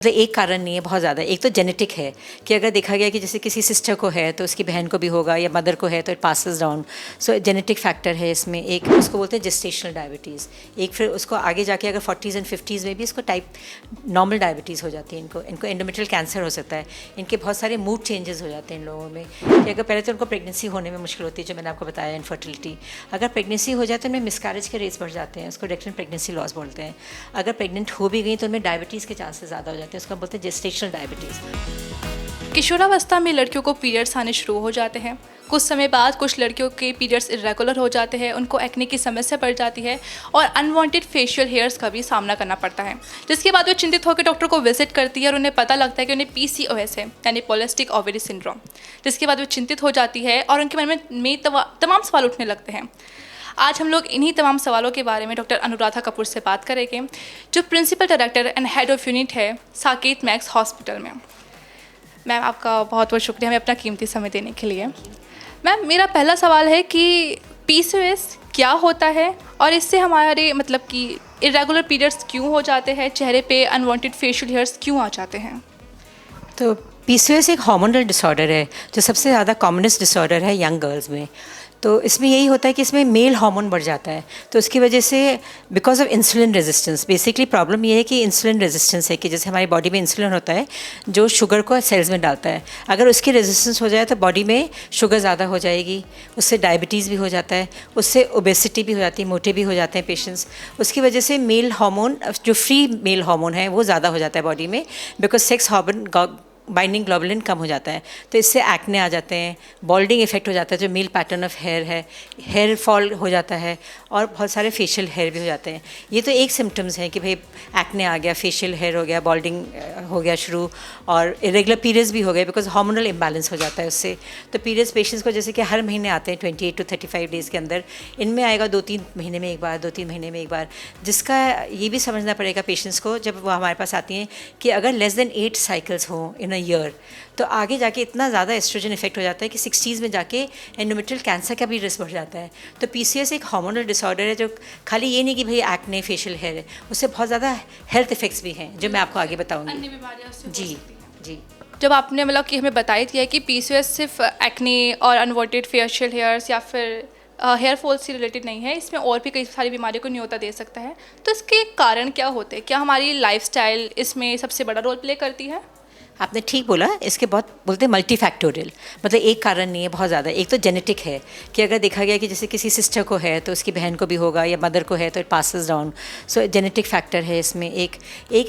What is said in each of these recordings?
मतलब एक कारण नहीं है, बहुत ज़्यादा। एक तो जेनेटिक है कि अगर देखा गया कि जैसे किसी सिस्टर को है तो उसकी बहन को भी होगा, या मदर को है तो it passes down. So genetic factor है इसमें। एक उसको बोलते हैं जेस्टेशनल डायबिटीज़। एक फिर उसको आगे जाके अगर 40s एंड 50s में भी इसको टाइप नॉर्मल डायबिटीज़ हो जाती है। इनको एंडोमेट्रियल कैंसर हो सकता है। इनके बहुत सारे मूड चेंजेस हो जाते हैं इन लोगों में कि अगर पहले तो उनको प्रेगनेंसी होने में मुश्किल होती है, जो मैंने आपको बताया, इनफर्टिलिटी। अगर प्रेगनेंसी हो जाए तो उनमें मिसकैरेज के रेट्स बढ़ जाते हैं, उसको रेक्टल प्रेगनेंसी लॉस बोलते हैं। अगर प्रेग्नेंट हो भी गई तो उनमें डायबिटीज़ के चांसेस ज़्यादा हो जाते हैं, उसको बोलते हैं जेस्टेशनल डायबिटीज़। किशोरावस्था में लड़कियों को पीरियड्स आने शुरू हो जाते हैं। कुछ समय बाद कुछ लड़कियों के पीरियड्स इरेगुलर हो जाते हैं, उनको एक्ने की समस्या बढ़ जाती है और अनवांटेड फेशियल हेयर्स का भी सामना करना पड़ता है, जिसके बाद वो चिंतित होकर डॉक्टर को विजिट करती है और उन्हें पता लगता है कि उन्हें PCOS है, यानी पॉलिसिस्टिक ओवरी सिंड्रोम। जिसके बाद वो चिंतित हो जाती है और उनके मन में तमाम सवाल उठने लगते हैं। आज हम लोग इन्हीं तमाम सवालों के बारे में डॉक्टर अनुराधा कपूर से बात करेंगे, जो principal director and head of unit है साकेत मैक्स हॉस्पिटल में। मैम, आपका बहुत बहुत शुक्रिया हमें अपना कीमती समय देने के लिए। मैम, मेरा पहला सवाल है कि PCOS क्या होता है और इससे हमारे मतलब कि इरेगुलर पीरियड्स क्यों हो जाते हैं, चेहरे पे अनवांटेड फेशियल हेयर्स क्यों आ जाते हैं? तो PCOS एक हार्मोनल डिसऑर्डर है जो सबसे ज़्यादा कॉमनेस्ट डिसऑर्डर है यंग गर्ल्स में। तो इसमें यही होता है कि इसमें मेल हार्मोन बढ़ जाता है, तो उसकी वजह से because of insulin resistance. Basically problem ये है कि इंसुलिन रेजिस्टेंस है कि जैसे हमारी बॉडी में इंसुलिन होता है जो शुगर को सेल्स में डालता है। अगर उसकी रेजिस्टेंस हो जाए तो बॉडी में शुगर ज़्यादा हो जाएगी, उससे डायबिटीज़ भी हो जाता है, उससे ओबेसिटी भी हो जाती है, मोटे भी हो जाते हैं पेशेंट्स। उसकी वजह से मेल हार्मोन, जो फ्री मेल हार्मोन है, वो ज़्यादा हो जाता है बॉडी में, because sex hormone binding globulin कम हो जाता है। तो इससे एक्ने आ जाते हैं, बॉल्डिंग इफेक्ट हो जाता है, जो मेल पैटर्न ऑफ हेयर है, हेयर फॉल हो जाता है, और बहुत सारे फेशियल हेयर भी हो जाते हैं। ये तो एक सिम्टम्स हैं कि भाई एक्ने आ गया, फेशियल हेयर हो गया, बॉल्डिंग हो गया शुरू, और इरेगुलर पीरियड्स भी हो गए बिकॉज हार्मोनल इम्बैलेंस हो जाता है उससे। तो पीरियड्स पेशेंट्स को जैसे कि हर महीने आते हैं 28 to 35 डेज़ के अंदर, इनमें आएगा 2-3 महीने में एक बार, 2-3 महीने में एक बार। जिसका ये भी समझना पड़ेगा पेशेंट्स को जब वो हमारे पास आती हैं कि अगर लेस देन 8 साइकिल्स हों इन ईयर, तो आगे जाके इतना ज़्यादा एस्ट्रोजन इफेक्ट हो जाता है कि 60s में जाके एंडोमेट्रियल कैंसर का भी रिस्क बढ़ जाता है। तो PCOS एक हार्मोनल डिसऑर्डर है जो खाली ये नहीं कि भाई एक्ने फेशियल हेयर है, उससे बहुत ज़्यादा हेल्थ इफेक्ट्स भी हैं जो मैं आपको आगे बताऊंगी। अन्य बीमारियां उससे हो जी सकती हैं। जी। जब आपने मतलब कि हमें बताई थी कि PCOS सिर्फ एक्ने और अनवांटेड फेशियल हेयर्स या फिर हेयर फॉल से रिलेटेड नहीं है, इसमें और भी कई सारी बीमारियों को न्योता दे सकता है, तो इसके कारण क्या होते हैं? क्या हमारी लाइफस्टाइल इसमें सबसे बड़ा रोल प्ले करती है? आपने ठीक बोला, इसके बहुत बोलते हैं मल्टी फैक्टोरियल, मतलब एक कारण नहीं है, बहुत ज़्यादा। एक तो जेनेटिक है कि अगर देखा गया कि जैसे किसी सिस्टर को है तो उसकी बहन को भी होगा, या मदर को है तो it passes down. So genetic factor है इसमें। एक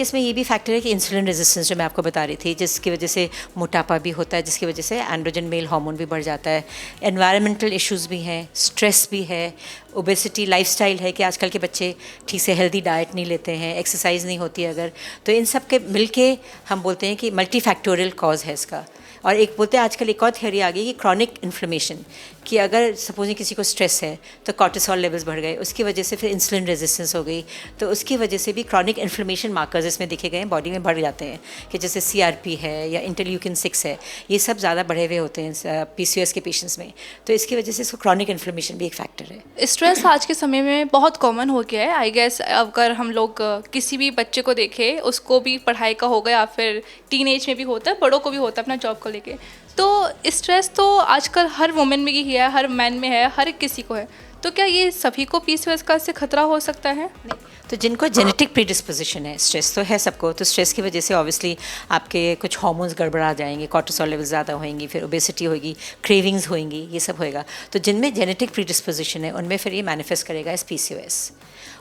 इसमें ये भी फैक्टर है कि इंसुलिन रेजिस्टेंस, जो मैं आपको बता रही थी, जिसकी वजह से मोटापा भी होता है, जिसकी वजह से एंड्रोजन मेल हार्मोन भी बढ़ जाता है। एनवायरमेंटल इश्यूज़ भी हैं, स्ट्रेस भी है, ओबेसिटी, लाइफस्टाइल है कि आजकल के बच्चे ठीक से हेल्दी डाइट नहीं लेते हैं, एक्सरसाइज नहीं होती अगर, तो इन सब के मिलके हम बोलते हैं कि मल्टी फैक्टोरियल कॉज है इसका। और एक बोलते हैं आजकल एक और थियोरी आ गई कि क्रॉनिक इन्फ्लेमेशन, कि अगर सपोजिंग किसी को स्ट्रेस है तो कॉर्टिसोल लेवल्स बढ़ गए, उसकी वजह से फिर इंसुलिन रेजिस्टेंस हो गई, तो उसकी वजह से भी क्रॉनिक इन्फ्लेमेशन मार्कर्स इसमें दिखे गए हैं, बॉडी में बढ़ जाते हैं, कि जैसे CRP है या इंटरल्यूकिन 6 है, ये सब ज़्यादा बढ़े हुए होते हैं PCOS के पेशेंट्स में। तो इसकी वजह से इसको क्रॉनिक इन्फ्लेमेशन भी एक फैक्टर है। स्ट्रेस आज के समय में बहुत कॉमन हो गया है, आई गेस। अगर हम लोग किसी भी बच्चे को देखें, उसको भी पढ़ाई का होगा या फिर टीन एज में भी होता है, बड़ों को भी होता है अपना जॉब को लेके। तो स्ट्रेस तो आजकल हर वुमेन में ही है, हर मैन में है, हर किसी को है। तो क्या ये सभी को PCOS का इससे खतरा हो सकता है? तो जिनको जेनेटिक प्रीडिस्पोजिशन है, स्ट्रेस तो है सबको, तो स्ट्रेस की वजह से ऑब्वियसली आपके कुछ हार्मोन्स गड़बड़ा जाएंगे, कॉर्टिसोल लेवल ज़्यादा होंगी, फिर ओबेसिटी होगी, क्रेविंग्स होंगी, ये सब होएगा। तो जिनमें जेनेटिक प्रीडिस्पोजिशन है उनमें फिर ये मैनिफेस्ट करेगा एज PCOS।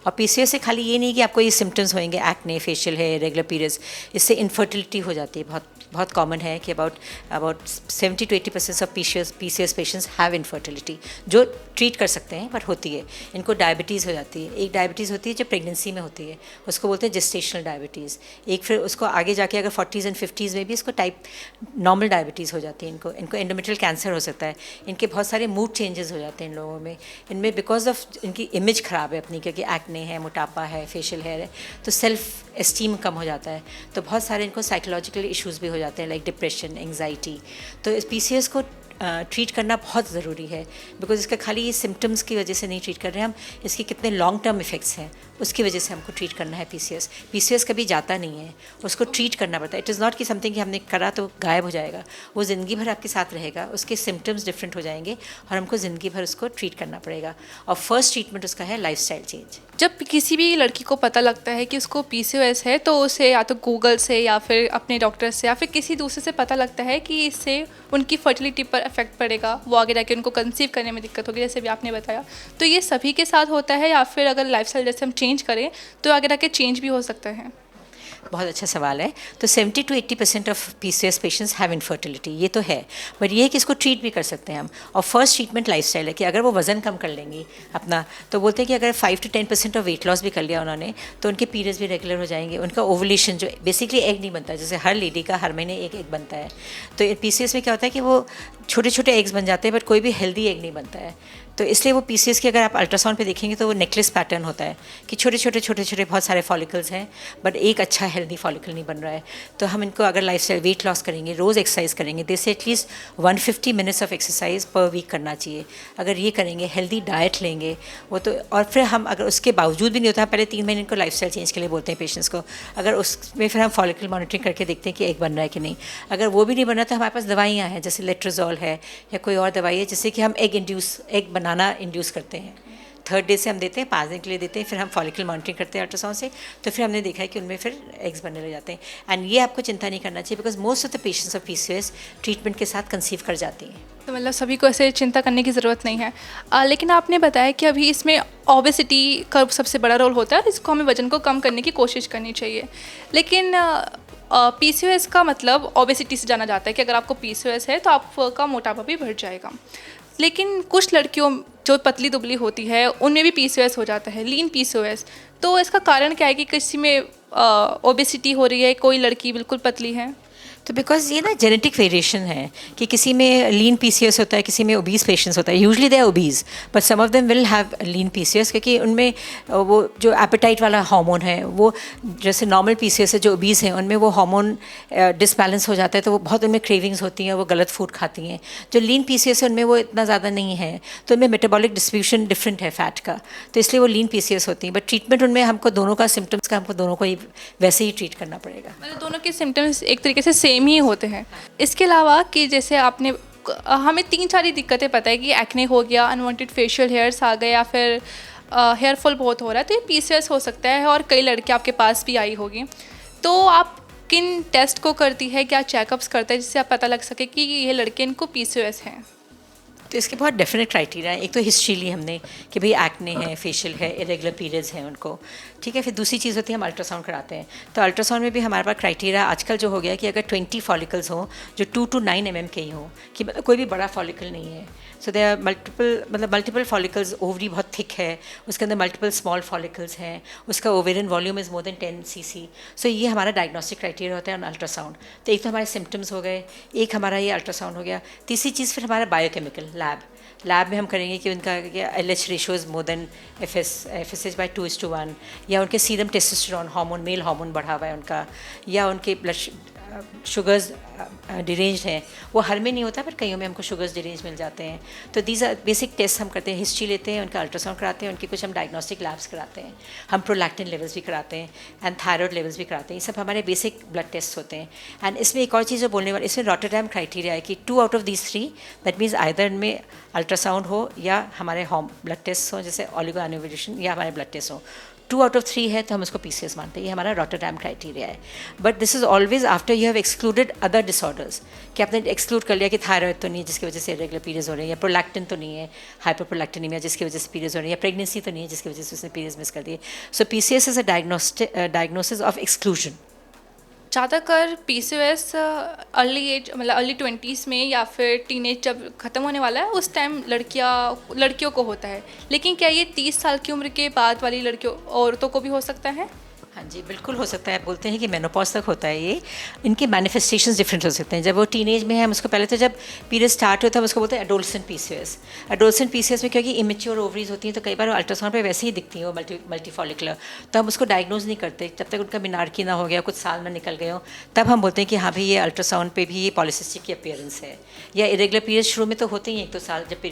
और PCOS से खाली ये नहीं कि आपको ये सिम्टम्स होंगे, एक्ने, फेशियल है, रेगुलर पीरियड्स, इससे इनफर्टिलिटी हो जाती है। बहुत कॉमन है कि about 70 to 80% of PCOS patients have infertility, जो ट्रीट कर सकते हैं, बट होती है। इनको डायबिटीज़ हो जाती है। एक डायबिटीज़ होती है जो प्रेगनेंसी में होती है, उसको बोलते हैं जेस्टेशनल डायबिटीज़। एक फिर उसको आगे जाके अगर 40s एंड 50s में भी इसको टाइप नॉर्मल डायबिटीज़ हो जाती है। इनको एंडोमेट्रियल कैंसर हो सकता है। इनके बहुत सारे मूड चेंजेस हो जाते हैं इन लोगों में, इनमें बिकॉज ऑफ इनकी इमेज ख़राब है अपनी, क्योंकि एक्ने है, मोटापा है, फेशियल हेयर है, तो सेल्फ एस्टीम कम हो जाता है। तो बहुत सारे इनको साइकोलॉजिकल इश्यूज़ भी हो जाते हैं, लाइक डिप्रेशन, एंग्जाइटी। तो इस PCOS को ट्रीट करना बहुत ज़रूरी है, बिकॉज इसका खाली ये सिम्टम्स की वजह से नहीं ट्रीट कर रहे हैं हम, इसके कितने लॉन्ग टर्म इफेक्ट्स हैं उसकी वजह से हमको ट्रीट करना है। पीसीओएस कभी जाता नहीं है, उसको ट्रीट करना पड़ता है। इट इज़ नॉट कि समथिंग कि हमने करा तो गायब हो जाएगा, वो ज़िंदगी भर आपके साथ रहेगा, उसके सिम्टम्स डिफरेंट हो जाएंगे और हमको ज़िंदगी भर उसको ट्रीट करना पड़ेगा। और फर्स्ट ट्रीटमेंट उसका है लाइफस्टाइल चेंज। जब किसी भी लड़की को पता लगता है कि उसको पीसीओएस है तो उसे या तो गूगल से या फिर अपने डॉक्टर से या फिर किसी दूसरे से पता लगता है कि इससे उनकी फर्टिलिटी पर इफेक्ट पड़ेगा, वो आगे जाके उनको कंसीव करने में दिक्कत होगी, जैसे भी आपने बताया। तो ये सभी के साथ होता है या फिर अगर लाइफस्टाइल जैसे हम चेंज करें तो आगे जाके चेंज भी हो सकता है? बहुत अच्छा सवाल है। तो 70 to 80% of PCOS patients have infertility, ये तो है, बट ये है कि इसको ट्रीट भी कर सकते हैं हम। और फर्स्ट ट्रीटमेंट लाइफस्टाइल है कि अगर वो वज़न कम कर लेंगी अपना, तो बोलते हैं कि अगर 5 to 10% ऑफ वेट लॉस भी कर लिया उन्होंने तो उनके पीरियड्स भी रेगुलर हो जाएंगे, उनका ओवुलेशन जो बेसिकली एग नहीं बनता, जैसे हर लेडी का हर महीने एक एग बनता है, तो पीसीओएस में क्या होता है कि वो छोटे छोटे एग्स बन जाते हैं बट कोई भी हेल्दी एग नहीं बनता है। तो इसलिए वो पीसीएस की अगर आप अल्ट्रासाउंड पे देखेंगे तो वो नेकलेस पैटर्न होता है कि छोटे छोटे बहुत सारे फॉलिकल्स हैं बट एक अच्छा हेल्दी फॉलिकल नहीं बन रहा है। तो हम इनको अगर लाइफस्टाइल वेट लॉस करेंगे, रोज़ एक्सरसाइज करेंगे, जैसे at least 150 minutes of exercise per week करना चाहिए। अगर ये करेंगे, हेल्दी डाइट लेंगे वो तो, और फिर हम अगर उसके बावजूद भी नहीं होता, पहले 3 महीने इनको लाइफस्टाइल चेंज के लिए बोलते हैं पेशेंट्स को, अगर उसमें फिर हम फॉलिकल मॉनिटरिंग करके देखते हैं कि एग बन रहा है कि नहीं। अगर वो भी नहीं बन रहा तो हमारे पास दवाइयाँ हैं, जैसे लेट्रोजोल है या कोई और दवाई है जिससे कि हम एग बनाना इंड्यूस करते हैं। 3rd डे से हम देते हैं, 5 दिन के लिए देते हैं, फिर हम फॉलिकल मॉनिटरिंग करते हैं अल्ट्रासाउंड से, तो फिर हमने देखा है कि उनमें फिर एग्स बनने लग जाते हैं। एंड ये आपको चिंता नहीं करना चाहिए because most of the patients of PCOS treatment के साथ कंसीव कर जाती हैं। तो मतलब सभी को ऐसे चिंता करने की ज़रूरत नहीं है। लेकिन आपने बताया कि अभी इसमें ओबेसिटी का सबसे बड़ा रोल होता है, इसको हमें वजन को कम करने की कोशिश करनी चाहिए। लेकिन पीसीओएस का मतलब ओबेसिटी से जाना जाता है कि अगर आपको पीसीओएस है तो आपका मोटापा भी बढ़ जाएगा। लेकिन कुछ लड़कियों जो पतली दुबली होती है उनमें भी पीसीओएस हो जाता है, लीन पीसीओएस। तो इसका कारण क्या है कि किसी में ओबेसिटी हो रही है, कोई लड़की बिल्कुल पतली है? तो बिकॉज ये ना जेनेटिक वेरिएशन है कि किसी में लीन पीसीओएस होता है, किसी में ओबीज पेशेंट्स होता है, usually they are obese but some of them will have lean PCOS, क्योंकि उनमें वो जो एपेटाइट वाला हार्मोन है वो, जैसे नॉर्मल पीसीओएस है जो ओबीज हैं उनमें वो हार्मोन डिसबैलेंस हो जाता है, तो वो बहुत उनमें क्रेविंग्स होती हैं, वो गलत फूड खाती हैं। जो लीन पीसीओएस है उनमें वो इतना ज़्यादा नहीं है, तो उनमें मेटाबॉलिक डिस्ट्रीब्यूशन डिफरेंट है फैट का, तो इसलिए वो लीन पीसीओएस होती हैं। बट ट्रीटमेंट उनमें हमको दोनों का सिम्टम्स का हमको दोनों को ही वैसे ही ट्रीट करना पड़ेगा। मतलब दोनों के सिम्टम्स एक तरीके से सेम ही होते हैं। इसके अलावा कि जैसे आपने हमें 3-4 दिक्कतें पता है कि एक्ने हो गया, अनवांटेड फेशियल हेयर्स आ गए या फिर हेयर फॉल बहुत हो रहा है, तो ये पीसीओएस हो सकता है। और कई लड़कियां आपके पास भी आई होगी, तो आप किन टेस्ट को करती है, क्या चेकअप्स करते हैं जिससे आप पता लग सके कि ये लड़के इनको पीसीओएस हैं? तो इसके बहुत डेफिनेट क्राइटेरिया है। एक तो हिस्ट्री ली हमने कि भाई एक्ने है, फेशियल है, इरेगुलर पीरियड्स हैं उनको, ठीक है। फिर दूसरी चीज़ होती है हम अल्ट्रासाउंड कराते हैं, तो अल्ट्रासाउंड में भी हमारे पास क्राइटेरिया आजकल जो हो गया कि अगर 20 फॉलिकल्स हों जो 2 to 9 mm के ही हों, कि मतलब कोई भी बड़ा फॉलिकल नहीं है, so they are multiple follicles, ovary बहुत थिक है, उसके अंदर मल्टीपल स्मॉल फॉलिकल्स हैं, उसका ovarian volume is more than 10 cc। So ये हमारा डायग्नोस्टिक क्राइटेरिया होता है ऑन अल्ट्रासाउंड। तो एक तो हमारे सिम्टम्स हो गए, एक हमारा ये अल्ट्रासाउंड हो गया। तीसरी चीज़ फिर हमारा बायोकेमिकल लैब में हम करेंगे कि उनका LH ratio is more then FSH by 2:1, या उनके serum testosterone hormone, male hormone बढ़ा हुआ है उनका, या उनके ब्लड शुगर्स डिरेंज हैं। वो हर में नहीं होता पर कईयों में हमको शुगर्स डिरेंज मिल जाते हैं। तो दीज आर बेसिक टेस्ट हम करते हैं, हिस्ट्री लेते हैं, उनका अल्ट्रासाउंड कराते हैं, उनके कुछ हम डायग्नोस्टिक लैब्स कराते हैं, हम प्रोलैक्टिन लेवल्स भी कराते हैं एंड थायराइड लेवल्स भी कराते हैं। ये सब हमारे बेसिक ब्लड टेस्ट होते हैं। एंड इसमें एक और चीज़ जो बोलने वाली, इसमें रॉटरडैम क्राइटेरिया है कि 2 out of these 3, that means either इनमें अल्ट्रासाउंड हो या हमारे होम ब्लड टेस्ट हो, जैसे ऑलिगो एनिवोल्यूशन, या हमारे ब्लड टेस्ट हो। 2 out of 3 है तो हम उसको पीसीएस मानते हैं, ये हमारा रॉटरडैम क्राइटेरिया है। But this is always after you have excluded other disorders, कि आपने एक्सक्लूड कर लिया कि थायराइड तो नहीं है जिसकी वजह से इरेगुलर पीरियड्स हो रहे हैं, या प्रोलैक्टिन तो नहीं है, हाइपरप्रोलैक्टिनीमिया जिसकी वजह से पीरियड्स हो रहे हैं, या प्रेगनेंसी तो नहीं है जिसकी वजह से उसने पीरियड्स मिस कर दिए। So PCS is a diagnosis of exclusion. ज़्यादातर पीसीओएस अर्ली एज, मतलब अर्ली 20s में या फिर टीनेज जब ख़त्म होने वाला है उस टाइम लड़कियों को होता है। लेकिन क्या ये 30 साल की उम्र के बाद वाली लड़कियों, औरतों को भी हो सकता है? हाँ हाँ जी, बिल्कुल हो सकता है। आप बोलते हैं कि मेनोपॉज तक होता है ये। इनके मैनिफेस्टेशंस डिफरेंट हो सकते हैं। जब वो टीनेज में है, हम उसको पहले तो जब पीरियड स्टार्ट होता है उसको बोलते हैं एडोलसेंट पीसीओएस। एडोलसेंट पीसीओएस में क्योंकि इमेच्योर ओवरीज होती हैं तो कई बार अल्ट्रासाउंड पे वैसे ही दिखती हैं वो मल्टीफॉलिकुलर, तो हम उसको डायग्नोज नहीं करते जब तक उनका मिनार्की ना हो गया, कुछ साल ना निकल गए हो, तब हम बोलते हैं कि हाँ भाई ये अल्ट्रासाउंड पे भी ये पॉलिसिस्टिक की अपीयरेंस है। या इरेगुलर पीरियड शुरू में तो होते ही 1-2 साल जब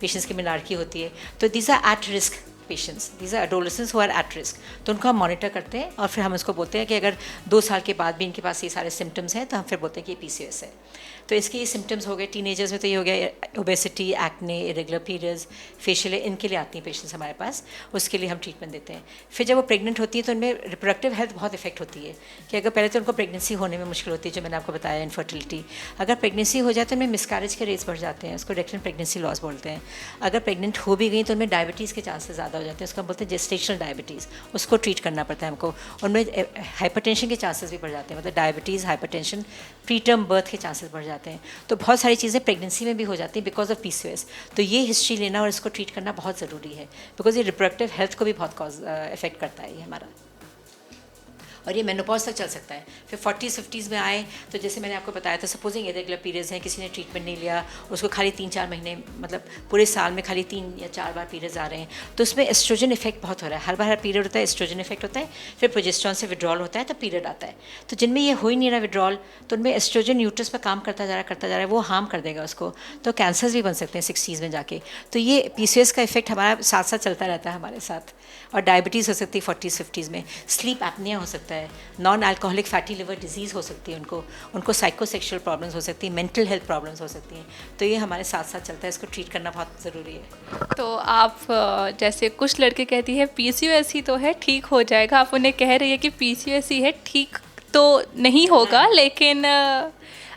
पेशेंट्स की मिनार्की होती है, तो these are at risk patients, these are adolescents who are at risk. तो उनको हम मॉनिटर करते हैं और फिर हम उसको बोलते हैं कि अगर 2 साल के बाद भी इनके पास ये सारे सिम्टम्स हैं तो हम फिर बोलते हैं कि ये पीसीओएस है। तो इसके ये सिम्टम्स हो गए। टीनेजर्स में तो ये हो गया obesity, acne, irregular periods, facial, इनके लिए आती हैं पेशेंट्स हमारे पास, उसके लिए हम ट्रीटमेंट देते हैं। फिर जब वो प्रेग्नेंट होती है तो उनमें रिप्रोडक्टिव हेल्थ बहुत इफेक्ट होती है कि अगर पहले तो उनको प्रेगनेंसी होने में मुश्किल होती है, जो मैंने आपको बताया इनफर्टिलिटी। अगर प्रेगनेंसी हो जाए तो उनमें मिसकैरेज के रेट्स बढ़ जाते हैं, उसको रेक्टल प्रेगनेंसी लॉस बोलते हैं। अगर प्रेग्नेंट हो भी गई तो उनमें डायबिटीज़ के चांसेस ज़्यादा हो जाते हैं, उसको हम बोलते हैं जेस्टेशनल डायबिटीज़, उसको ट्रीट करना पड़ता है हमको। उनमें हाइपरटेंशन के चांसेस भी बढ़ जाते हैं, मतलब diabetes, hypertension, pre term birth के चांसेस बढ़ जाते हैं। तो बहुत सारी चीज़ें प्रेगनेंसी में भी हो जाती हैं बिकॉज ऑफ पीसीओएस। तो ये हिस्ट्री लेना और इसको ट्रीट करना बहुत ज़रूरी है, बिकॉज ये रिप्रोडक्टिव हेल्थ को भी बहुत इफेक्ट करता है ये हमारा, और ये मेनोपॉज तक चल सकता है। फिर 40s-50s में आए तो जैसे मैंने आपको बताया था, सपोजिंग इरेगुलर पीरियड्स हैं, किसी ने ट्रीटमेंट नहीं लिया, उसको खाली 3-4 महीने, मतलब पूरे साल में खाली 3 या 4 बार पीरियड्स आ रहे हैं, तो उसमें एस्ट्रोजन इफेक्ट बहुत हो रहा है। हर बार हर पीरियड होता है, एस्ट्रोजन इफेक्ट होता है, फिर प्रोजेस्टेरॉन से विड्रॉल होता है तो पीरियड आता है। तो जिनमें ये हो ही नहीं रहा विड्रॉल, तो उनमें एस्ट्रोजन यूट्रस पर काम करता जा रहा है, वो हार्म कर देगा उसको, तो कैंसर्स भी बन सकते हैं 60s में जाके। तो ये पीसीओएस का इफेक्ट हमारा साथ साथ चलता रहता है हमारे साथ। और डायबिटीज़ हो सकती है 40s-50s में, स्लीप एपनिया हो सकता है, non alcoholic fatty liver disease हो सकती है उनको साइकोसेक्सुअल प्रॉब्लम्स हो सकती हैं, मेंटल हेल्थ प्रॉब्लम्स हो सकती हैं। तो ये हमारे साथ साथ चलता है, इसको ट्रीट करना बहुत ज़रूरी है। तो आप जैसे कुछ लड़के कहती है पीसीओएस ही तो है, ठीक हो जाएगा, आप उन्हें कह रही है कि पीसीओएस ही है, ठीक तो नहीं होगा, लेकिन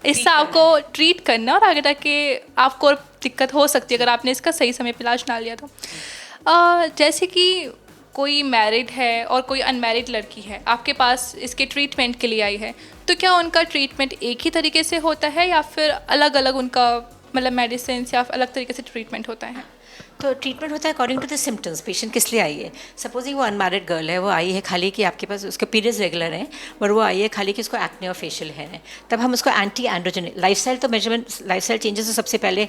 इससे आपको ट्रीट करना और आगे तक के आपको और दिक्कत हो सकती है अगर आपने इसका सही समय पर इलाज ना लिया तो। जैसे कि कोई मैरिड है और कोई अनमैरिड लड़की है, आपके पास इसके ट्रीटमेंट के लिए आई है, तो क्या उनका ट्रीटमेंट एक ही तरीके से होता है या फिर अलग अलग उनका मतलब मेडिसिन या अलग तरीके से ट्रीटमेंट होता है? तो ट्रीटमेंट होता है according to the symptoms, patient किस लिए आई है। सपोजिंग वो अनमैरिड गर्ल है, वो आई है खाली कि आपके पास उसके पीरियड्स रेगुलर हैं, और वो आई है खाली कि उसको एक्ने और फेशियल है, तब हम उसको एंटी एंड्रोजन लाइफस्टाइल, तो मेजरमेंट लाइफस्टाइल चेंजेस तो सबसे पहले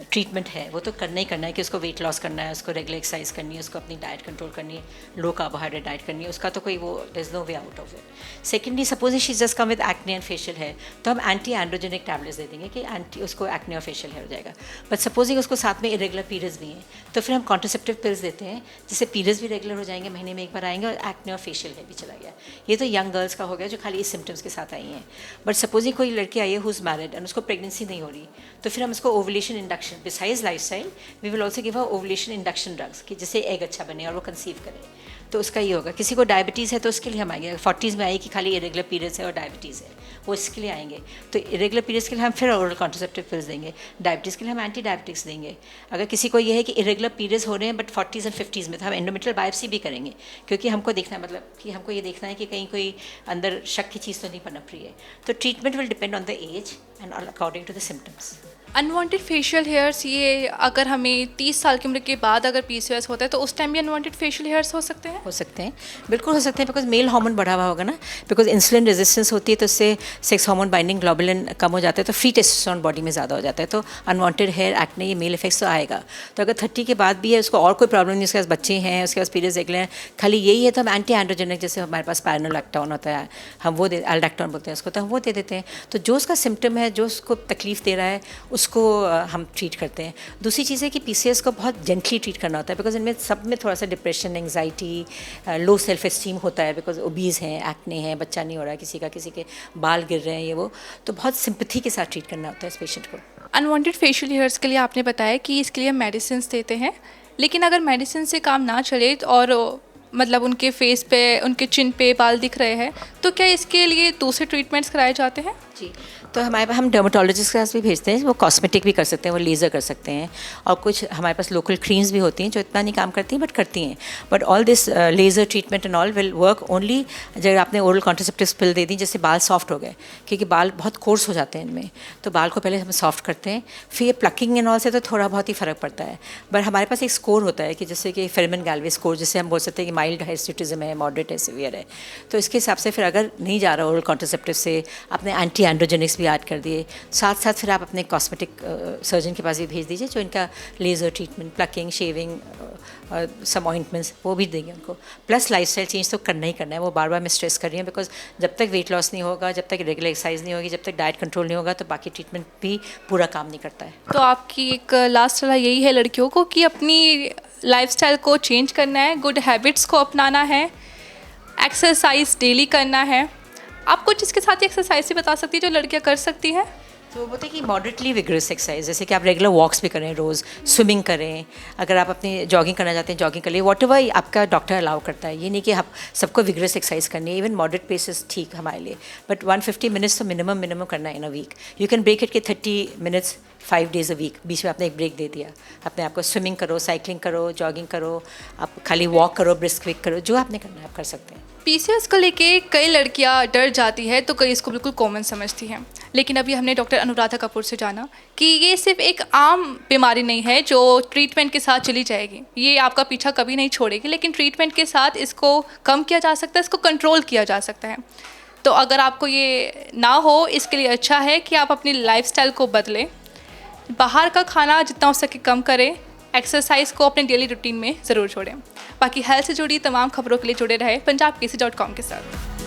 ट्रीटमेंट है, वो तो करना ही करना है कि उसको वेट लॉस करना है, उसको रेगुलर एक्सरसाइज करनी है, उसको अपनी डाइट कंट्रोल करनी है, लो कार्बोहाइड्रेट डाइट करनी है, उसका तो कोई वो there is no way out of it. Secondly supposing she just come with acne and facial है, तो हम एंटी एंड्रोजेनिक टैबलेट्स दे देंगे कि एंटी उसको एक्ने और फेशियल है हो जाएगा। बट सपोजिंग उसको साथ में इरेगुलर पीरियड्स भी हैं, तो फिर हम कॉन्ट्रासेप्टिव पिल्स देते हैं जिससे पीरियड्स भी रेगुलर हो जाएंगे, महीने में एक बार आएंगे, और एक्ने और फेशियल है भी चला गया। ये तो यंग गर्ल्स का हो गया जो खाली इस सिम्टम्स के साथ आई हैं। बट सपोजिंग कोई लड़की आई है हु इज़ मैरिड एंड उसको प्रेगनेंसी नहीं हो रही, तो फिर हम उसको ovulation induction besides lifestyle we will also give a ovulation induction drugs कि जिससे एग अच्छा बने और वो कंसीव करे। तो उसका ये होगा। किसी को डायबिटीज़ है तो उसके लिए हम आएंगे, 40s में आई कि खाली इरेगुलर पीरियड्स है और डायबिटीज़ है, वो इसके लिए आएंगे। तो इरेगुलर पीरियड्स के लिए हम फिर ओरल कॉन्ट्रासेप्टिव पिल्स देंगे, डायबिटीज़ के लिए हम एंटी डायबिटिक्स देंगे। अगर किसी को ये है कि इरेगुलर पीरियड्स हो रहे हैं बट 40s एंड 50s में, तो हम एंडोमेट्रियल बायोप्सी भी करेंगे, क्योंकि हमको देखना है, मतलब कि हमको ये देखना है कि कहीं कोई अंदर शक की चीज़ तो नहीं पनप रही है। तो treatment will depend on the age and according to the symptoms. Unwanted facial hairs, ये अगर हमें 30 साल की उम्र के बाद अगर पीसीओएस होता है तो उस टाइम भी अनवांटेड फेशियल हेयर्स हो सकते हैं? हो सकते हैं, बिल्कुल हो सकते हैं, बिकॉज मेल हार्मोन बढ़ा हुआ होगा ना, बिकॉज इंसुलिन रेजिस्टेंस होती है तो उससे सेक्स हार्मोन बाइंडिंग ग्लोबुलिन कम हो जाता है, तो फ्री टेस्टोस्टेरोन बॉडी में ज़्यादा हो जाता है, तो अनवांटेड हेयर एक्ने ये मेल इफेक्ट्स तो आएगा। तो अगर 30 के बाद भी है, उसको और कोई प्रॉब्लम नहीं, उसके पास बच्चे हैं, उसके पास पीरियड्स रेगुलर हैं, खाली यही है, तो हम एंटी एंड्रोजेनिक, जैसे हमारे पास पैरानोलैक्टोन होता है, हम वो दे, एल्डैक्टोन बोलते हैं उसको, तो हम वो दे देते हैं। तो जो उसका सिम्टम है, जो उसको तकलीफ दे रहा है, उसको हम ट्रीट करते हैं। दूसरी चीज़ है कि पीसीएस को बहुत जेंटली ट्रीट करना होता है, बिकॉज इनमें सब में थोड़ा सा depression, anxiety, low self esteem होता है, बिकॉज ओबीज हैं, एक्ने हैं, बच्चा नहीं हो रहा है किसी के बाल गिर रहे हैं, ये वो, तो बहुत सिंपैथी के साथ ट्रीट करना होता है इस पेशेंट को। अनवांटेड फेशियल हेयर्स के लिए आपने बताया कि इसके लिए मेडिसिन देते हैं, लेकिन अगर मेडिसिन से काम ना चले और मतलब उनके फेस पे, उनके चिन पे बाल दिख रहे हैं, तो क्या इसके लिए दूसरे ट्रीटमेंट्स कराए जाते हैं? जी, तो हमारे पास हम डर्माटोलॉजिस्ट के पास भी भेजते हैं, वो कॉस्मेटिक भी कर सकते हैं, वो लेज़र कर सकते हैं, और कुछ हमारे पास लोकल क्रीम्स भी होती हैं जो इतना नहीं काम करती हैं बट करती हैं। But all this laser treatment and all will work only जब आपने ओरल कॉन्ट्रासेप्टिव पिल दे दी, जिससे बाल सॉफ्ट हो गए, क्योंकि बाल बहुत कोर्स हो जाते हैं इनमें, तो बाल को पहले हम सॉफ्ट करते हैं, फिर ये प्लकिंग एंड ऑल से तो थोड़ा बहुत ही फ़र्क पड़ता है। बट हमारे पास एक स्कोर होता है कि जैसे कि फेरमन गैल्वे स्कोर, जिससे हम बोल सकते हैं कि माइल्ड हाइस्टिटिज्म है, मॉडरेट है, सीवियर है, तो इसके हिसाब से फिर अगर नहीं जा रहा ओरल कॉन्ट्रासेप्टिव से आपने एंटी एंड्रोजेनिक्स भी ऐड कर दिए, साथ साथ फिर आप अपने कॉस्मेटिक सर्जन के पास भी भेज दीजिए जो इनका लेज़र ट्रीटमेंट, प्लकिंग, शेविंग, सम ऑइंटमेंट्स वो भी देंगे उनको। प्लस लाइफस्टाइल चेंज तो करना ही करना है, वो बार बार मैं स्ट्रेस कर रही हूँ, बिकॉज जब तक वेट लॉस नहीं होगा, जब तक रेगुलर एक्सरसाइज नहीं होगी, जब तक डाइट कंट्रोल नहीं होगा, तो बाकी ट्रीटमेंट भी पूरा काम नहीं करता है। तो आपकी एक लास्ट सलाह यही है लड़कियों को कि अपनी लाइफस्टाइल को चेंज करना है, गुड हैबिट्स को अपनाना है, एक्सरसाइज डेली करना है। आप कुछ इसके साथ ही एक्सरसाइज भी बता सकती है जो लड़कियां कर सकती हैं? तो बोलते हैं कि मॉडरेटली विगरस एक्सरसाइज, जैसे कि आप रेगुलर वॉक्स भी करें, रोज़ स्विमिंग करें, अगर आप अपनी जॉगिंग करना चाहते हैं जॉगिंग कर लिए, वॉट एवर आपका डॉक्टर अलाउ करता है। ये नहीं कि आप सबको विगरस एक्सरसाइज करनी है, इवन मॉडरेट पेसेस ठीक हमारे लिए, बट 150 मिनट्स तो मिनिमम करना है in a week. You can break it के 30 मिनट्स 5 डेज़ अ वीक, बीच में आपने एक ब्रेक दे दिया, अपने आप को स्विमिंग करो, साइकिलिंग करो, जॉगिंग करो, आप खाली वॉक करो, ब्रिस्क विक करो, जो आपने करना है आप कर सकते हैं। पीसीओएस को लेके कई लड़कियां डर जाती है तो कई इसको बिल्कुल कॉमन समझती हैं, लेकिन अभी हमने डॉक्टर अनुराधा कपूर से जाना कि ये सिर्फ एक आम बीमारी नहीं है जो ट्रीटमेंट के साथ चली जाएगी, ये आपका पीछा कभी नहीं छोड़ेगी, लेकिन ट्रीटमेंट के साथ इसको कम किया जा सकता है, इसको कंट्रोल किया जा सकता है। तो अगर आपको ये ना हो, इसके लिए अच्छा है कि आप अपनी लाइफस्टाइल को बदलें, बाहर का खाना जितना हो सके कम करें, एक्सरसाइज को अपने डेली रूटीन में ज़रूर जोड़ें। बाकी हेल्थ से जुड़ी तमाम खबरों के लिए जुड़े रहे पंजाबकेसरी.com के साथ।